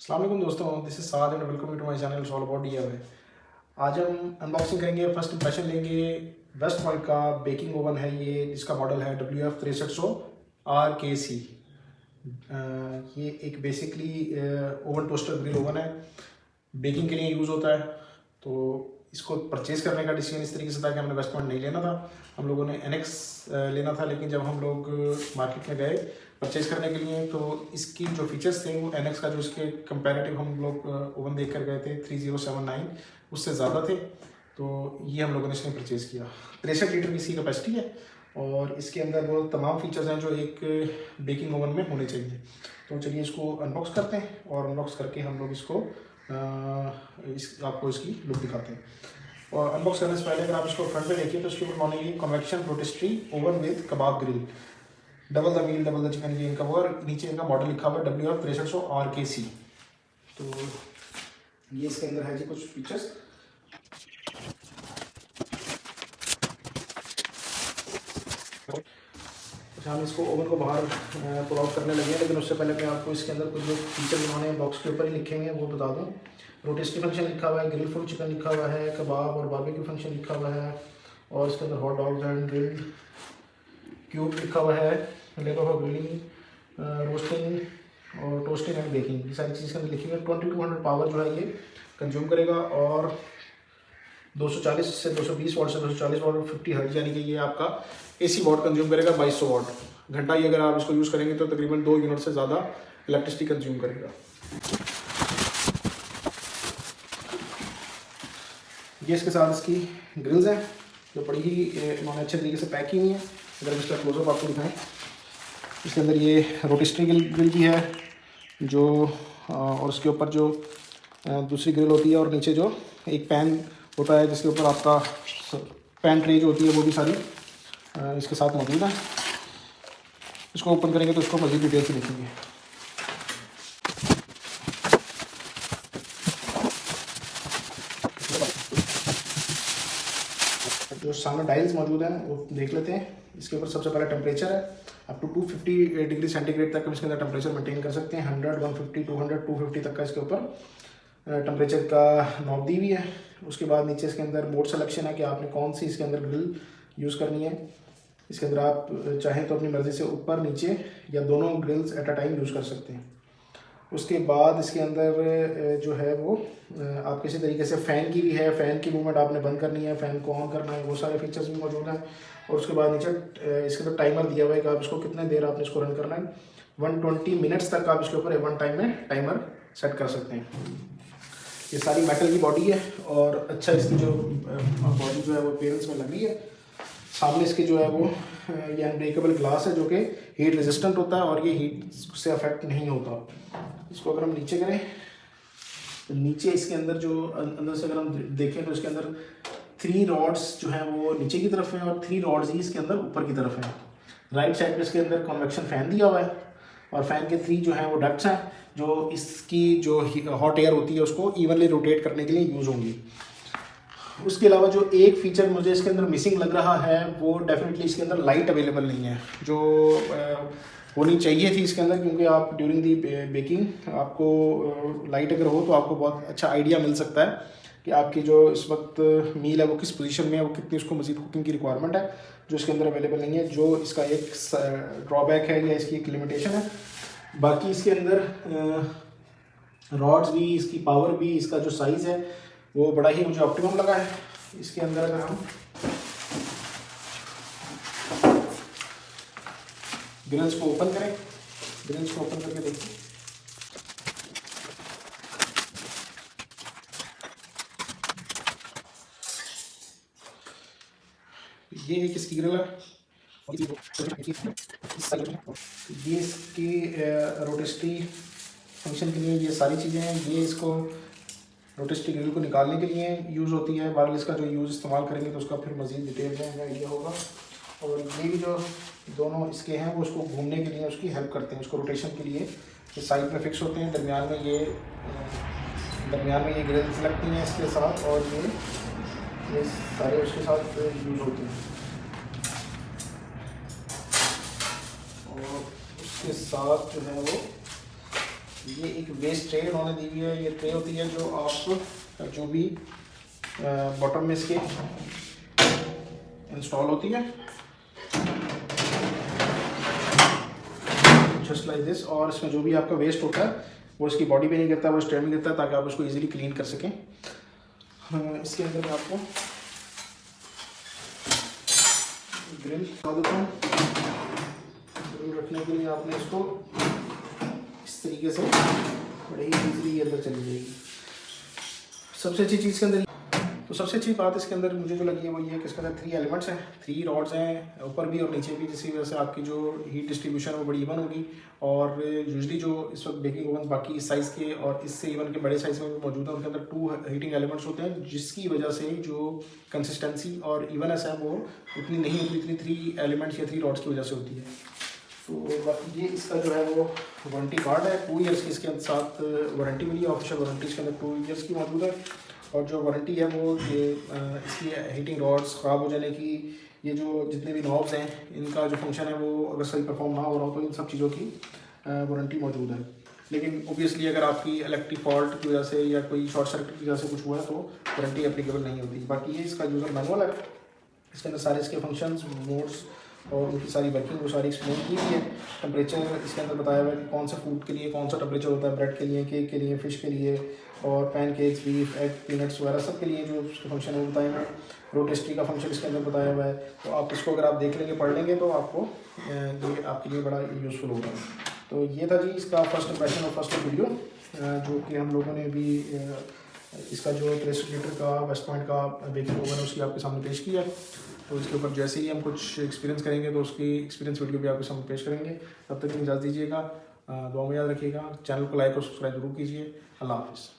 अस्सलाम वालेकुम दोस्तों, this is Saad and welcome to my channel all about DIY। आज हम अनबॉक्सिंग करेंगे, फर्स्ट इंप्रेशन लेंगे। वेस्ट पॉइंट का बेकिंग ओवन है ये, जिसका मॉडल है WF6300 RKC। ये एक basically oven toaster grill oven है, बेकिंग के लिए यूज़ होता है। तो इसको परचेज़ करने का डिसीजन इस तरीके से था कि हमने वेस्ट पॉइंट नहीं लेना था, हम लोगों ने NX लेना था। लेकिन जब हम लोग मार्केट में गए परचेज़ करने के लिए तो इसकी जो फीचर्स थे वो NX का जो इसके कंपैरेटिव हम लोग ओवन देख कर गए थे 3079 उससे ज़्यादा थे। तो ये हम लोगों ने इसमें परचेज़ किया। 63 लीटर की इसकी कैपेसिटी है और इसके अंदर वो तमाम फीचर्स हैं जो एक बेकिंग ओवन में होने चाहिए। तो चलिए इसको अनबॉक्स करते हैं और अनबॉक्स करके हम लोग इसको आपको इसकी लुक दिखाते हैं। और अनबॉक्स करने से पहले अगर आप इसको फ्रंट पे देखिए तो इसके ऊपर बनेगी convection rotisserie oven with kebab grill, double the meal double the chicken, ये इनका वो, और नीचे इनका मॉडल लिखा हुआ है WF6300 RKC। तो ये इसके अंदर है जी कुछ फीचर्स। अच्छा, हम इसको ओवन को बाहर पुल आउट करने लगे हैं, लेकिन उससे पहले मैं आपको इसके अंदर कुछ जो फीचर उन्होंने बॉक्स के ऊपर ही लिखे हुए हैं वो बता दूं। रोटिस्ट्री फंक्शन लिखा हुआ है, ग्रिल फुल चिकन लिखा हुआ है, कबाब और बारबेक्यू फंक्शन लिखा हुआ है, और इसके अंदर hot dogs and grilled cube लिखा हुआ है, लेबर फॉर ग्रिलिंग, रोस्टिंग और टोस्टिंग एंड बेकिंग, ये सारी चीज़ के अंदर लिखी हुई है। 2200 पावर जो है ये कंज्यूम करेगा और 240 से 220 वाट से 240 वाट और 50 हर्ट्ज, यानी कि ये आपका AC वाट कंज्यूम करेगा 2200 वाट घंटा। ये अगर आप इसको यूज़ करेंगे तो तकरीबन 2 यूनिट से ज़्यादा इलेक्ट्रिसिटी कंज्यूम करेगा। ये इसके साथ इसकी ग्रिल्स हैं जो बड़ी ही इन्होंने अच्छे तरीके से पैक की हुई हैं। अगर इसका क्लोजअप आपको दिखाएं, इसके अंदर ये रोटिस्ट्री ग्रिल भी है जो और उसके ऊपर जो दूसरी ग्रिल होती है, और नीचे जो एक पैन होता है जिसके ऊपर आपका पैन ट्रे जो होती है वो भी सारी इसके साथ मौजूद है। इसको ओपन करेंगे तो इसको मज़ीद डिटेल से देखेंगे। जो सामने डायल्स मौजूद हैं वो देख लेते हैं। इसके ऊपर सबसे पहला टेम्परेचर है, अप टू 250 डिग्री सेंटीग्रेड तक हम इसके अंदर टेम्परेचर मेंटेन कर सकते हैं। 100, 150, 200, 250 तक का इसके ऊपर टेम्परेचर का नॉब दी हुई है। उसके बाद नीचे इसके अंदर मोड सिलेक्शन है कि आपने कौन सी इसके अंदर ग्रिल यूज़ करनी है। इसके अंदर आप चाहें तो अपनी मर्ज़ी से ऊपर नीचे या दोनों grills at a time use कर सकते हैं। उसके बाद इसके अंदर जो है वो आप किसी तरीके से फ़ैन की भी है, फ़ैन की मूवमेंट आपने बंद करनी है, फ़ैन को ऑन करना है, वो सारे फीचर्स भी मौजूद हैं। और उसके बाद नीचे इसके अंदर टाइमर दिया हुआ है कि आप इसको कितने देर आपने इसको रन करना है। 120 मिनट्स तक आप इसके ऊपर वन टाइम में टाइमर सेट कर सकते हैं। ये सारी मेटल की बॉडी है और अच्छा इसकी जो बॉडी जो है वो अपीयरेंस में लगी है। सामने इसके जो है वो ये अनब्रेकेबल ग्लास है जो कि हीट रेजिस्टेंट होता है और ये हीट से अफेक्ट नहीं होता। इसको अगर हम नीचे करें तो नीचे इसके अंदर जो अंदर से अगर हम देखें तो इसके अंदर 3 रॉड्स जो हैं वो नीचे की तरफ हैं और 3 रॉड्स ही इसके अंदर ऊपर की तरफ हैं। राइट साइड पे इसके अंदर कन्वेक्शन फ़ैन दिया हुआ है और फ़ैन के 3 जो हैं वो डक्ट्स हैं जो इसकी जो हॉट एयर होती है उसको इवनली रोटेट करने के लिए यूज़ होंगी। उसके अलावा जो एक फ़ीचर मुझे इसके अंदर मिसिंग लग रहा है वो डेफिनेटली इसके अंदर लाइट अवेलेबल नहीं है, जो होनी चाहिए थी इसके अंदर, क्योंकि आप ड्यूरिंग दी बेकिंग आपको लाइट अगर हो तो आपको बहुत अच्छा आइडिया मिल सकता है कि आपकी जो इस वक्त मील है वो किस पोजीशन में है, वो कितनी उसको मज़ीद कुकिंग की रिक्वायरमेंट है, जो इसके अंदर अवेलेबल नहीं है। जो इसका एक ड्रॉबैक है या इसकी एक लिमिटेशन है। बाकी इसके अंदर रॉड्स भी, इसकी पावर भी, इसका जो साइज़ है वो बड़ा ही मुझे ऑप्टिमम लगा है। इसके अंदर अगर हम ग्रिल्स को ओपन करें, ग्रिल्स को ओपन करके देखिए, ये एक इसकी ग्रिल है, ये इसकी रोटिस्ट्री फंक्शन के लिए ये सारी चीज़ें हैं। ये इसको रोटिस्ट्री ग्रिल को निकालने के लिए यूज़ होती है। बहरहाल इसका जो यूज़ इस्तेमाल करेंगे तो उसका फिर मज़ीद डिटेल में आइडिया होगा। और ये भी जो दोनों इसके हैं वो उसको घूमने के लिए उसकी हेल्प करते हैं, उसको रोटेशन के लिए ये साइड में फिक्स होते हैं। दरमियान में ये ग्रिल्स लगती हैं इसके साथ और ये सारे उसके साथ यूज़ होते हैं। और उसके साथ जो है वो ये एक वेस्ट ट्रे उन्होंने दी हुई है। ये ट्रे होती है जो आप जो भी बॉटम में इसके इंस्टॉल होती है, जस्ट लाइक दिस। और इसमें जो भी आपका वेस्ट होता है वो इसकी बॉडी पे नहीं गिरता, वो इस ट्रे में गिरता है, ताकि आप उसको इजीली क्लीन कर सकें। इसके अंदर मैं आपको ग्रिल बता देता हूँ। ग्रिल रखने के लिए आपने इसको इस तरीके से बड़े ही इजीली अंदर चली जाएगी। सबसे अच्छी चीज़ के अंदर, तो सबसे अच्छी बात इसके अंदर मुझे जो लगी है वो ये है कि इसके अंदर 3 एलिमेंट्स हैं, 3 रॉड्स हैं ऊपर भी और नीचे भी, जिसकी वजह से आपकी जो हीट डिस्ट्रीब्यूशन है वो बड़ी इवन होगी। और यूजली जो इस वक्त बेकिंग ओवन बाकी इस साइज़ के और इससे इवन के बड़े साइज़ में भी मौजूद है, उनके अंदर 2 हीटिंग एलिमेंट्स होते हैं, जिसकी वजह से जो कंसिस्टेंसी और इवननेस है वो उतनी नहीं होती, इतनी 3 एलिमेंट्स या 3 रॉड्स की वजह से होती है। तो ये इसका जो है वो वारंटी कार्ड है, 2 ईयर्स की इसके साथ वारंटी मिली है। ऑफिशियल वारंटी इसके अंदर 2 ईयर्स की मौजूद है। और जो वारंटी है वो ये इसकी हीटिंग रॉड्स ख़राब हो जाने की, ये जो जितने भी नॉब्स हैं इनका जो फंक्शन है वो अगर सही परफॉर्म ना हो रहा हो तो इन सब चीज़ों की वारंटी मौजूद है। लेकिन ओबियसली अगर आपकी इलेक्ट्रिक फॉल्ट की वजह से या कोई शॉर्ट सर्किट की वजह से कुछ हुआ है तो वारंटी एप्लीकेबल नहीं होती। बाकी ये इसका यूज़र मैनुअल है, इसके अंदर सारे इसके फंक्शंस, मोड्स और उनकी सारी वर्किंग वो सारी एक्सप्लेन की हुई है। टेम्परेचर इसके अंदर बताया हुआ है कि कौन सा फूड के लिए कौन सा टेम्परेचर होता है, ब्रेड के लिए, केक के लिए, फ़िश के लिए, और पैनकेक्स, बीफ, एग, पीनट्स वगैरह सब के लिए जो उसके फंक्शन है वो बताए हुए हैं। रोटेस्ट्री का फंक्शन इसके अंदर बताया हुआ है। तो आप इसको अगर आप देख लेंगे, पढ़ लेंगे तो आपको ये आपके लिए बड़ा यूज़फुल होगा। तो ये था जी इसका फर्स्ट इंप्रेशन और फर्स्ट वीडियो, जो कि हम लोगों ने भी इसका जो 63 लीटर का वेस्ट पॉइंट का बेकिंग ओवन है उसकी आपके सामने पेश किया। तो इसके ऊपर जैसे ही हम कुछ एक्सपीरियंस करेंगे तो उसकी एक्सपीरियंस वीडियो भी आपके सामने पेश करेंगे। तब तक इजाज़त दीजिएगा, दुआ में याद रखिएगा, चैनल को लाइक और सब्सक्राइब जरूर कीजिए। अल्लाह हाफ़िज़।